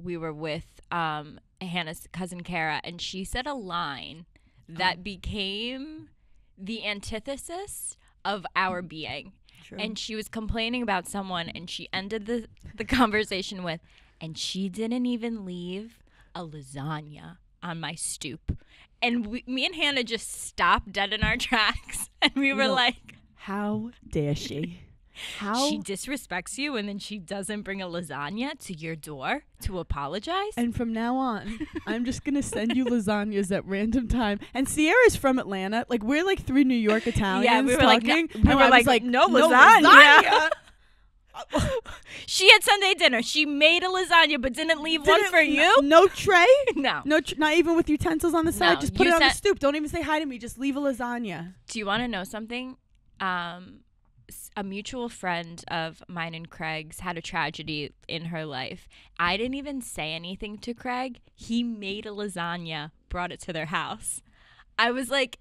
we were with Hannah's cousin Kara, and she said a line that became the antithesis of our being. True. And she was complaining about someone, and she ended the conversation with, and she didn't even leave a lasagna on my stoop. And me and Hannah just stopped dead in our tracks, and we were like, how dare she? How she disrespects you, and then she doesn't bring a lasagna to your door to apologize. And from now on, I'm just gonna send you lasagnas at random time. And Sierra's from Atlanta. Like, we're like 3 New York Italians. Yeah, we were talking, like, no lasagna. She had Sunday dinner. She made a lasagna, but didn't leave one for you. No tray. No, not even with utensils on the side. No, just put it on the stoop. Don't even say hi to me. Just leave a lasagna. Do you want to know something? A mutual friend of mine and Craig's had a tragedy in her life. I didn't even say anything to Craig. He made a lasagna, brought it to their house. I was like,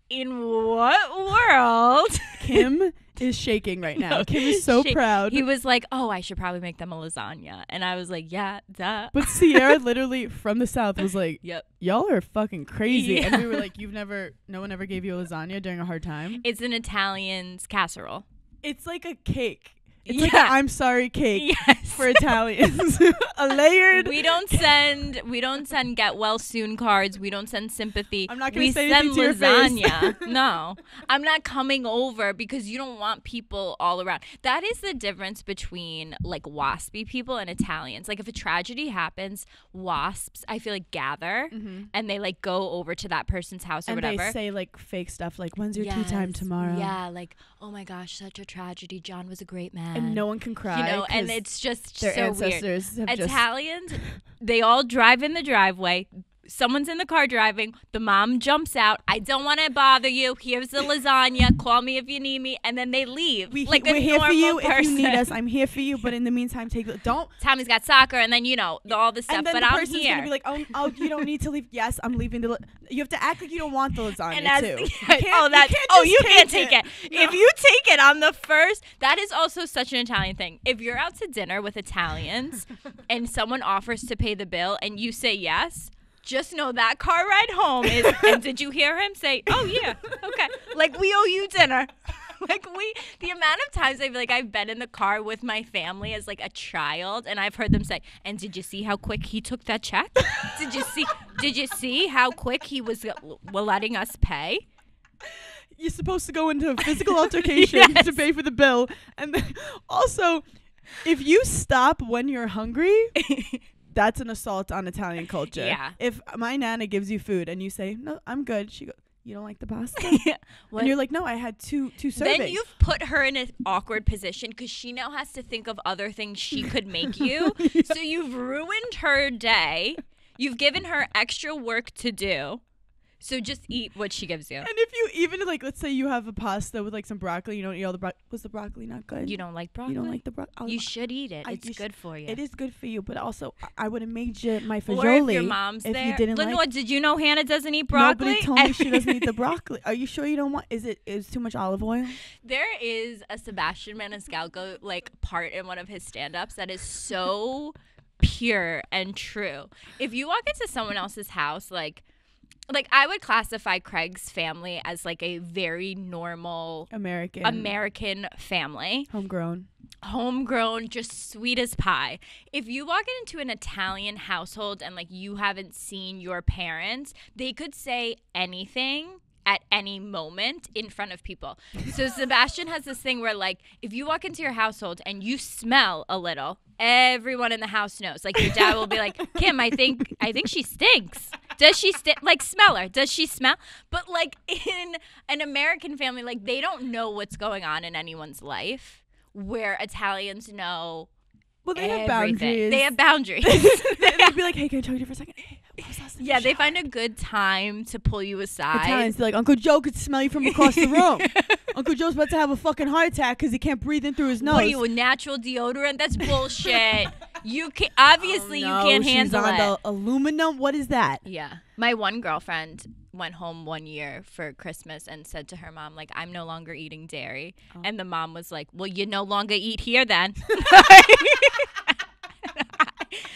in what world? Kim is shaking right now. Kim is so proud. He was like, oh, I should probably make them a lasagna. And I was like, yeah, duh. But Sierra literally from the South was like, yep, y'all are fucking crazy. Yeah. And we were like, no one ever gave you a lasagna during a hard time? It's an Italian's casserole. It's like a cake. It's like an I'm sorry cake for Italians. A layered. We don't send get well soon cards. We don't send sympathy. I'm not going to say anything to your face. No. I'm not coming over because you don't want people all around. That is the difference between like waspy people and Italians. Like if a tragedy happens, wasps, I feel like gather and they like go over to that person's house or whatever. And they say like fake stuff like, when's your tea time tomorrow? Yeah, like, oh my gosh, such a tragedy. John was a great man. And no one can cry. You know, and it's just their so ancestors weird. have Italians, they all drive in the driveway. Someone's in the car driving. The mom jumps out. I don't want to bother you. Here's the lasagna. Call me if you need me. And then they leave. We're a here for you person. if you need us. I'm here for you. But in the meantime, don't. Tommy's got soccer, and then all the stuff. And then but the I'm person's here. Gonna be like, oh, you don't need to leave. Yes, I'm leaving. You have to act like you don't want the lasagna too. You can't take it. No. If you take it on the first, that is also such an Italian thing. If you're out to dinner with Italians and someone offers to pay the bill and you say yes, just know that car ride home is, and did you hear him say, oh yeah, okay. Like we owe you dinner. The amount of times I've been in the car with my family as like a child and I've heard them say, and did you see how quick he took that check? Did you see how quick he was letting us pay? You're supposed to go into a physical altercation to pay for the bill. And then also, if you stop when you're hungry, that's an assault on Italian culture. Yeah. If my Nana gives you food and you say, no, I'm good. She goes, you don't like the pasta? And you're like, no, I had two servings. Then you've put her in an awkward position because she now has to think of other things she could make you. Yeah. So you've ruined her day. You've given her extra work to do. So just eat what she gives you. And if you even, like, let's say you have a pasta with, like, some broccoli. You don't eat all the broccoli. Was the broccoli not good? You don't like broccoli? You don't like the broccoli? You should eat it. It's good for you. It is good for you, but also I would have made you my fagioli. Or if your mom's if there. You didn't Lenore, like. did you know Hannah doesn't eat broccoli? Nobody told me she doesn't eat the broccoli. Are you sure you don't want? Is too much olive oil? There is a Sebastian Maniscalco, like, part in one of his stand-ups that is so pure and true. If you walk into someone else's house, like I would classify Craig's family as like a very normal American family. Homegrown, just sweet as pie. If you walk into an Italian household and like you haven't seen your parents, they could say anything at any moment in front of people. So Sebastian has this thing where like if you walk into your household and you smell a little, everyone in the house knows. Like your dad will be like, Kim, I think she stinks. Does she like smell her? Does she smell? But like in an American family, like they don't know what's going on in anyone's life, where Italians know. Well, they everything. have boundaries. They have boundaries. They'd be like, hey, can I talk to you for a second? Hey, yeah, they find a good time to pull you aside. Italians, they're like, Uncle Joe could smell you from across the room. Uncle Joe's about to have a fucking heart attack because he can't breathe in through his nose. What are you, a natural deodorant? That's bullshit. You can obviously you can't handle she's on it. The aluminum. What is that? Yeah, my one girlfriend went home one year for Christmas and said to her mom, like, I'm no longer eating dairy. And the mom was like, well, you no longer eat here then.